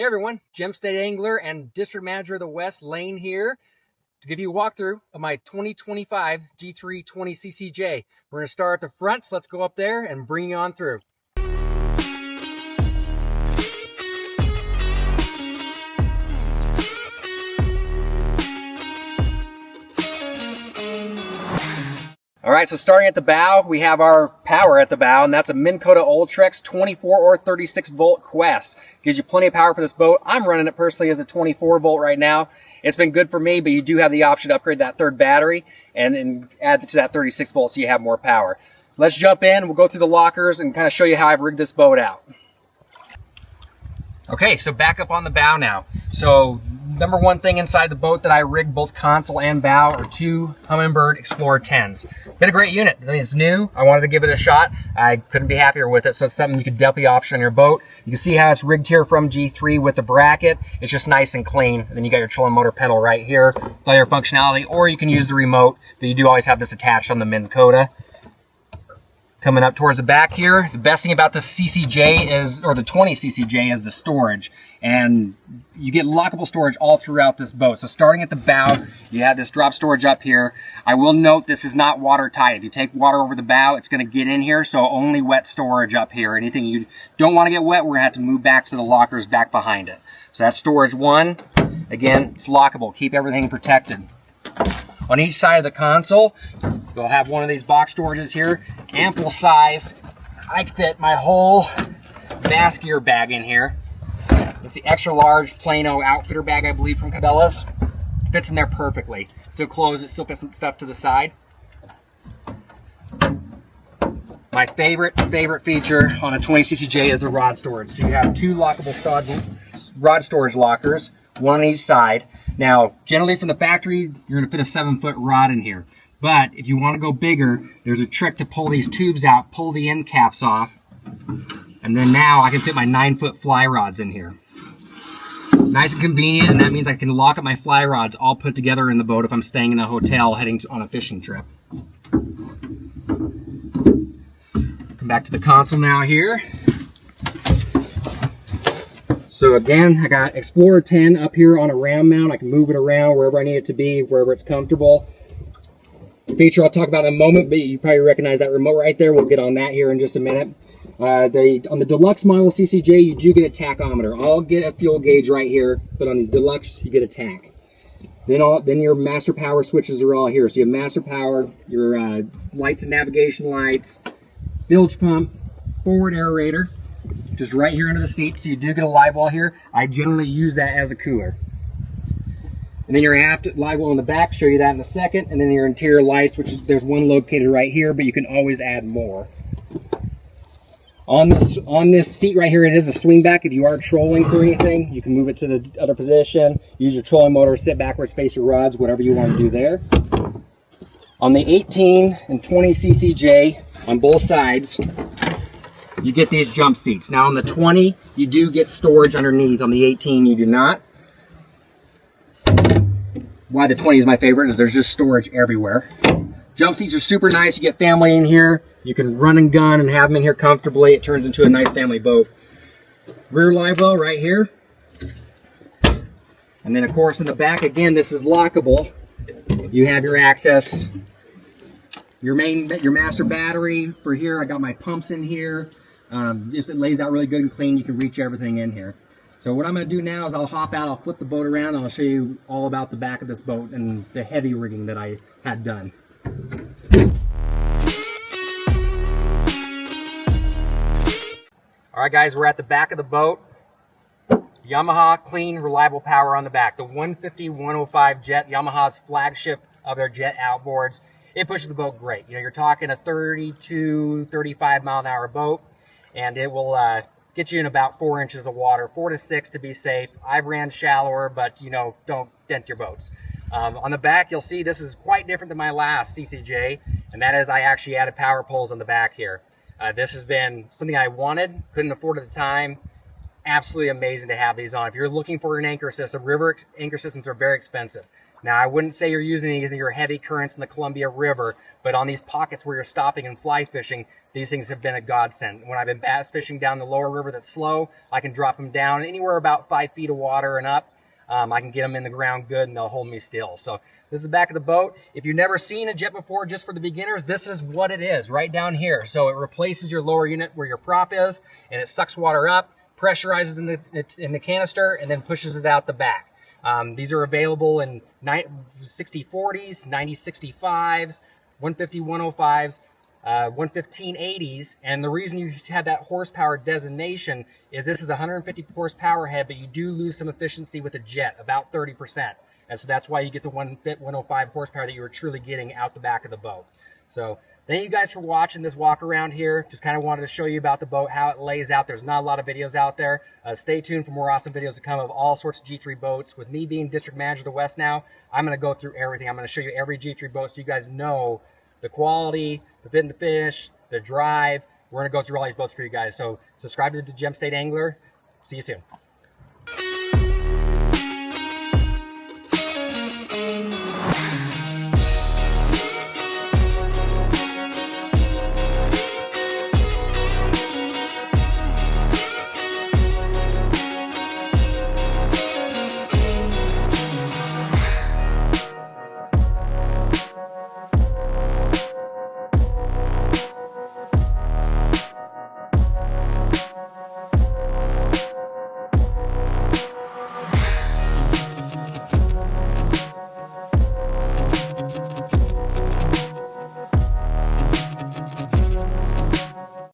everyone, Gem State Angler and District Manager of the West, Layne here, to give you a walkthrough of my 2025 G320 CCJ. We're going to start at the front, so let's go up there and bring you on through. All right, so starting at the bow, we have our power at the bow, and that's a Minn Kota Ultrex 24 or 36 volt Quest. Gives you plenty of power for this boat. I'm running it personally as a 24 volt right now. It's been good for me, but you do have the option to upgrade that third battery and add to that 36 volt so you have more power. So let's jump in. We'll go through the lockers and kind of show you how I've rigged this boat out. Okay, so back up on the bow now. So number one thing inside the boat that I rigged both console and bow are two Humminbird Explorer 10s. Been a great unit. I mean, it's new. I wanted to give it a shot. I couldn't be happier with it, so it's something you could definitely option on your boat. You can see how it's rigged here from G3 with the bracket. It's just nice and clean. And then you got your trolling motor pedal right here with all your functionality, or you can use the remote, but you do always have this attached on the Minn Kota. Coming up towards the back here, the best thing about the CCJ is, or the 20 CCJ, is the storage. And you get lockable storage all throughout this boat. So starting at the bow, you have this drop storage up here. I will note this is not watertight. If you take water over the bow, it's gonna get in here, so only wet storage up here. Anything you don't wanna get wet, we're gonna have to move back to the lockers back behind it. So that's storage one. Again, it's lockable, keep everything protected. On each side of the console, you'll have one of these box storages here, ample size. I can fit my whole bass gear bag in here. It's the extra large Plano outfitter bag, I believe, from Cabela's. Fits in there perfectly. Still closed, it still fits some stuff to the side. My favorite feature on a 20 CCJ is the rod storage. So you have two lockable rod storage lockers, one on each side. Now, generally from the factory, you're gonna fit a 7-foot rod in here. But if you wanna go bigger, there's a trick to pull these tubes out, pull the end caps off, and then now I can fit my 9-foot fly rods in here. Nice and convenient, and that means I can lock up my fly rods all put together in the boat if I'm staying in a hotel heading on a fishing trip. Come back to the console now here. So again, I got Explorer 10 up here on a round mount. I can move it around wherever I need it to be, wherever it's comfortable. The feature I'll talk about in a moment, but you probably recognize that remote right there. We'll get on that here in just a minute. On the deluxe model CCJ, you do get a tachometer. I'll get a fuel gauge right here, but on the deluxe, you get a tach. Then your master power switches are all here. So you have master power, your lights and navigation lights, bilge pump, forward aerator, just right here under the seat. So you do get a live well here. I generally use that as a cooler. And then your aft live well in the back, show you that in a second. And then your interior lights, which is, there's one located right here, but you can always add more. On this seat right here, it is a swing back. If you are trolling for anything, you can move it to the other position, use your trolling motor, sit backwards, face your rods, whatever you want to do there. On the 18 and 20 CCJ, on both sides, you get these jump seats. Now on the 20, you do get storage underneath. On the 18, you do not. Why the 20 is my favorite is there's just storage everywhere. Jump seats are super nice. You get family in here. You can run and gun and have them in here comfortably. It turns into a nice family boat. Rear live well right here. And then of course in the back, again, this is lockable. You have your access, your master battery for here. I got my pumps in here. Just it lays out really good and clean. You can reach everything in here. So what I'm gonna do now is I'll hop out, I'll flip the boat around, and I'll show you all about the back of this boat and the heavy rigging that I had done. All right guys, we're at the back of the boat. Yamaha clean, reliable power on the back. The 150-105 jet, Yamaha's flagship of their jet outboards. It pushes the boat great. You know, you're talking a 32, 35 mile an hour boat, and it will get you in about 4 inches of water, 4 to 6 to be safe. I've ran shallower, but you know, don't dent your boats. On the back, you'll see this is quite different than my last CCJ, and that is I actually added power poles on the back here. This has been something I wanted, couldn't afford at the time. Absolutely amazing to have these on. If you're looking for an anchor system, river anchor systems are very expensive. Now, I wouldn't say you're using these in your heavy currents in the Columbia River, but on these pockets where you're stopping and fly fishing, these things have been a godsend. When I've been bass fishing down the lower river that's slow, I can drop them down anywhere about 5 feet of water and up. I can get them in the ground good and they'll hold me still. So this is the back of the boat. If you've never seen a jet before, just for the beginners, this is what it is right down here. So it replaces your lower unit where your prop is, and it sucks water up, pressurizes in the canister, and then pushes it out the back. These are available in 60-40s, 90-65s, 150-105s, 115-80s, and the reason you have that horsepower designation is this is 150 horsepower head, but you do lose some efficiency with a jet, about 30%. And so that's why you get the 105 horsepower that you were truly getting out the back of the boat. So thank you guys for watching this walk around here. Just kind of wanted to show you about the boat, how it lays out. There's not a lot of videos out there. Stay tuned for more awesome videos to come of all sorts of G3 boats. With me being district manager of the West now, I'm going to go through everything. I'm going to show you every G3 boat so you guys know the quality, the fit and the finish, the drive. We're going to go through all these boats for you guys. So subscribe to the Gem State Angler. See you soon.